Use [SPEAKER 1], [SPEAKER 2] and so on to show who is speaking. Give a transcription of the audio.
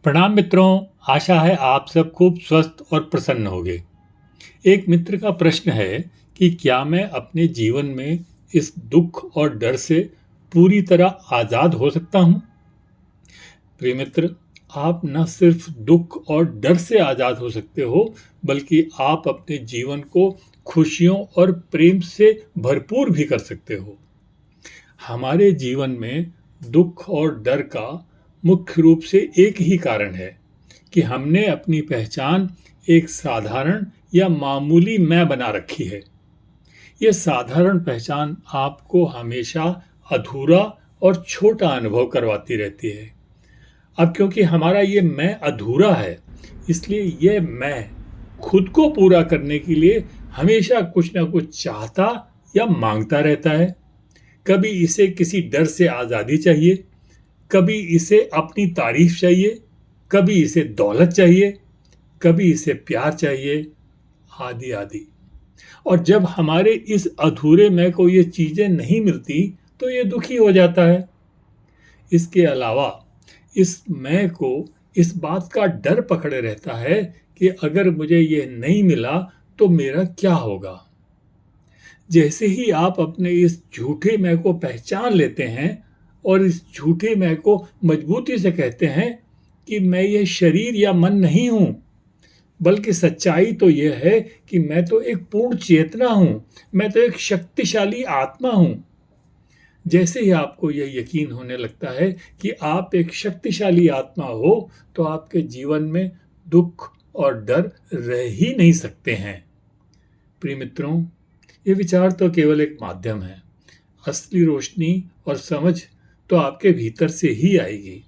[SPEAKER 1] प्रणाम मित्रों। आशा है आप सब खूब स्वस्थ और प्रसन्न होंगे। एक मित्र का प्रश्न है कि क्या मैं अपने जीवन में इस दुख और डर से पूरी तरह आज़ाद हो सकता हूँ। प्रिय मित्र, आप न सिर्फ दुख और डर से आज़ाद हो सकते हो, बल्कि आप अपने जीवन को खुशियों और प्रेम से भरपूर भी कर सकते हो। हमारे जीवन में दुख और डर का मुख्य रूप से एक ही कारण है कि हमने अपनी पहचान एक साधारण या मामूली मैं बना रखी है। यह साधारण पहचान आपको हमेशा अधूरा और छोटा अनुभव करवाती रहती है। अब क्योंकि हमारा ये मैं अधूरा है, इसलिए यह मैं खुद को पूरा करने के लिए हमेशा कुछ ना कुछ चाहता या मांगता रहता है। कभी इसे किसी डर से आज़ादी चाहिए, कभी इसे अपनी तारीफ चाहिए, कभी इसे दौलत चाहिए, कभी इसे प्यार चाहिए, आदि आदि। और जब हमारे इस अधूरे मैं को ये चीज़ें नहीं मिलती तो ये दुखी हो जाता है। इसके अलावा इस मैं को इस बात का डर पकड़े रहता है कि अगर मुझे ये नहीं मिला तो मेरा क्या होगा। जैसे ही आप अपने इस झूठे मैं को पहचान लेते हैं और इस झूठे मैं को मजबूती से कहते हैं कि मैं ये शरीर या मन नहीं हूँ, बल्कि सच्चाई तो यह है कि मैं तो एक पूर्ण चेतना हूँ, मैं तो एक शक्तिशाली आत्मा हूँ। जैसे ही आपको यह यकीन होने लगता है कि आप एक शक्तिशाली आत्मा हो, तो आपके जीवन में दुख और डर रह ही नहीं सकते हैं। प्रिय मित्रों, ये विचार तो केवल एक माध्यम है। असली रोशनी और समझ तो आपके भीतर से ही आएगी।